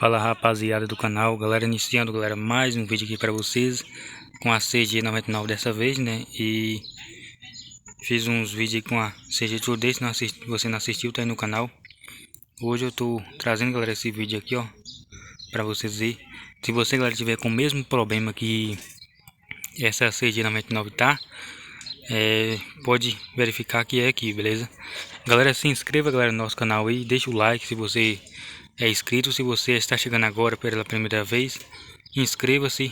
Fala rapaziada do canal, galera, iniciando galera, mais um vídeo aqui para vocês com a CG99 dessa vez, né? E fiz uns vídeos com a CG Today, se você não assistiu, tá aí no canal. Hoje eu tô trazendo galera esse vídeo aqui, ó, para vocês verem. Se você galera tiver com o mesmo problema que essa CG99 tá, pode verificar que é aqui, beleza? Galera, se inscreva galera no nosso canal aí, deixa o like se você é inscrito. Se você está chegando agora pela primeira vez, inscreva-se,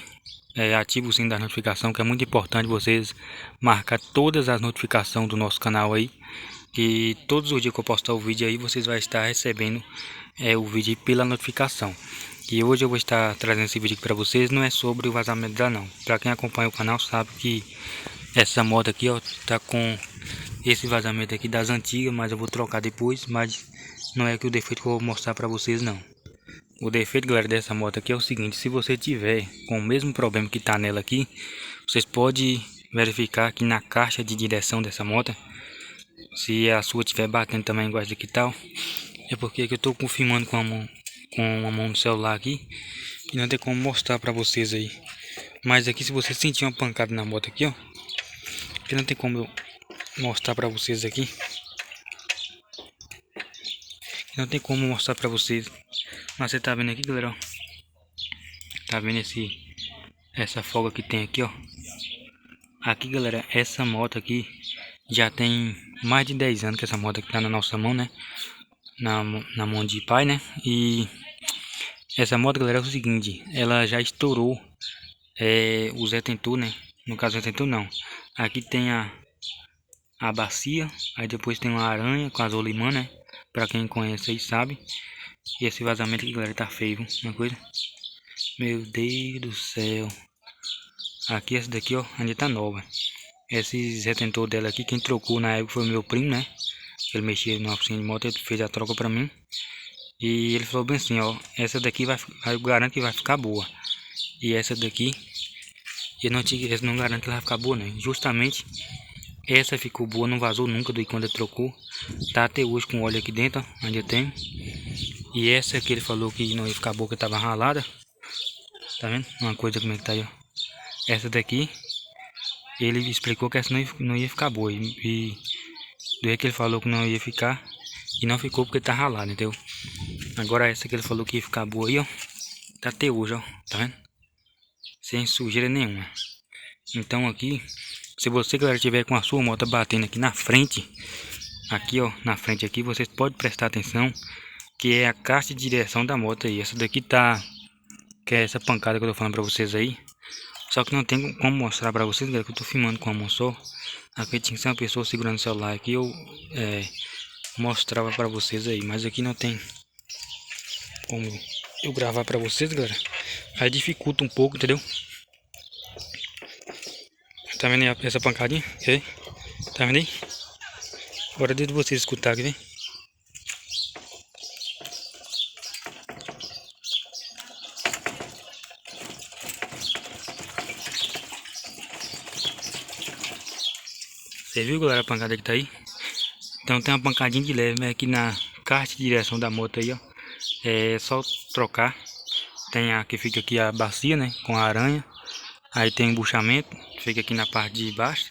ative o sininho da notificação, que é muito importante vocês marcar todas as notificações do nosso canal aí, que todos os dias que eu postar o vídeo aí, vocês vão estar recebendo o vídeo pela notificação. E hoje eu vou estar trazendo esse vídeo aqui para vocês, não é sobre o vazamento da não. Para quem acompanha o canal sabe que essa moto aqui, ó, tá com esse vazamento aqui das antigas, mas eu vou trocar depois, mas não é que o defeito que eu vou mostrar para vocês não. O defeito, galera, dessa moto aqui é o seguinte: se você tiver com o mesmo problema que tá nela aqui, vocês podem verificar aqui na caixa de direção dessa moto, se a sua tiver batendo também igual essa aqui tal, é porque eu tô filmando com uma mão no celular aqui e não tem como mostrar para vocês aí. Mas aqui, se você sentir uma pancada na moto aqui, ó, que não tem como eu mostrar para vocês aqui, não tem como mostrar para vocês, mas você tá vendo aqui, galera, ó, tá vendo essa folga que tem aqui, ó. Aqui, galera, essa moto aqui já tem mais de 10 anos que essa moto aqui tá na nossa mão, né, na mão de pai, né. E essa moto, galera, é o seguinte: ela já estourou os retentor, né, no caso retentor não, aqui tem a bacia, aí depois tem uma aranha com as rolimã, né, pra quem conhece aí sabe. E esse vazamento aqui, galera, tá feio, uma coisa, meu Deus do céu. Aqui essa daqui, ó, ainda tá nova. Esses retentor dela aqui, quem trocou na época foi meu primo, né, ele mexia na oficina de moto, ele fez a troca pra mim. E ele falou bem assim, ó, essa daqui eu garanto que vai ficar boa. E essa daqui, eu não garanto que ela vai ficar boa, né. Justamente essa ficou boa, não vazou nunca do quando ele trocou. Tá até hoje com óleo aqui dentro, ó, ainda tem. E essa que ele falou que não ia ficar boa, que tava ralada. Tá vendo? Uma coisa como é que tá aí, ó. Essa daqui, ele explicou que essa não ia ficar boa. E do jeito que ele falou que não ia ficar, e não ficou porque tá ralado, entendeu? Agora essa que ele falou que ia ficar boa aí, ó, tá até hoje, ó. Tá vendo? Sem sujeira nenhuma. Então aqui, se você, galera, tiver com a sua moto batendo aqui na frente, aqui, ó, na frente aqui, vocês podem prestar atenção que é a caixa de direção da moto aí. Essa daqui tá, que é essa pancada que eu tô falando pra vocês aí. Só que não tem como mostrar pra vocês, galera, que eu tô filmando com a mão só. Aqui tinha que ser uma pessoa segurando o celular aqui, eu mostrava pra vocês aí. Mas aqui não tem como eu gravar pra vocês, galera. Aí dificulta um pouco, entendeu? Tá vendo aí essa pancadinha? Okay? Tá vendo aí? Agora deixa vocês escutar aqui, vem. Você viu, galera, a pancada que tá aí? Então tem uma pancadinha de leve, mas aqui na caixa de direção da moto aí, ó, é só trocar. Tem a que fica aqui a bacia, né, com a aranha. Aí tem embuchamento, fica aqui na parte de baixo.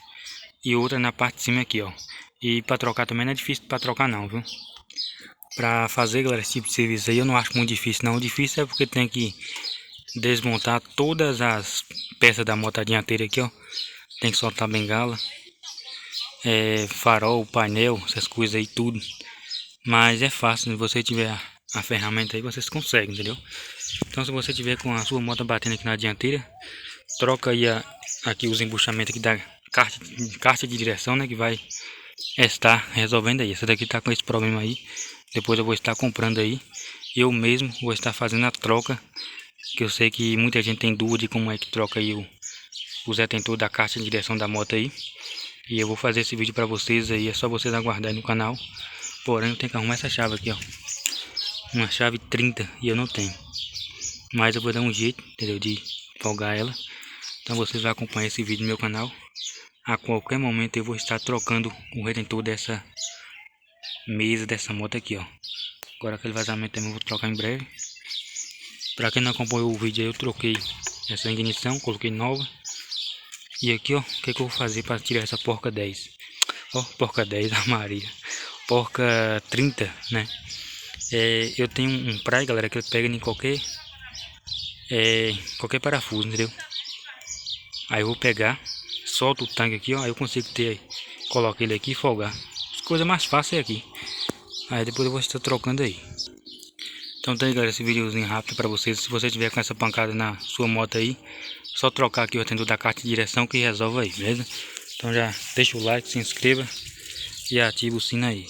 E outra na parte de cima aqui, ó. E pra trocar também não é difícil pra trocar não, viu? Pra fazer, galera, esse tipo de serviço aí eu não acho muito difícil não. O difícil é porque tem que desmontar todas as peças da moto dianteira aqui, ó. Tem que soltar a bengala, farol, painel, essas coisas aí tudo. Mas é fácil, se você tiver a ferramenta aí, vocês conseguem, entendeu? Então se você tiver com a sua moto batendo aqui na dianteira, troca aí aqui os embuchamentos aqui da caixa de direção, né, que vai estar resolvendo aí. Essa daqui tá com esse problema aí. Depois eu vou estar comprando aí. Eu mesmo vou estar fazendo a troca, que eu sei que muita gente tem dúvida de como é que troca aí os retentores da caixa de direção da moto aí. E eu vou fazer esse vídeo para vocês aí, é só vocês aguardarem no canal. Porém eu tenho que arrumar essa chave aqui, ó. Uma chave 30 e eu não tenho. Mas eu vou dar um jeito, entendeu, de folgar ela. Então vocês vão acompanhar esse vídeo no meu canal. A qualquer momento eu vou estar trocando o retentor dessa mesa, dessa moto aqui, ó. Agora aquele vazamento também eu vou trocar em breve. Pra quem não acompanhou o vídeo aí, eu troquei essa ignição, coloquei nova. E aqui, ó, o que que eu vou fazer para tirar essa porca 10? Ó, porca 10 da Maria. Porca 30, né? Eu tenho um spray, galera, que pega em qualquer parafuso, entendeu? Aí eu vou pegar, solto o tanque aqui, ó, aí eu consigo colocar ele aqui e folgar. As coisas mais fáceis é aqui. Aí depois eu vou estar trocando aí. Então tá aí, galera, esse videozinho rápido pra vocês. Se você tiver com essa pancada na sua moto aí, só trocar aqui o retendor da caixa de direção que resolve aí, beleza? Então já deixa o like, se inscreva e ativa o sino aí.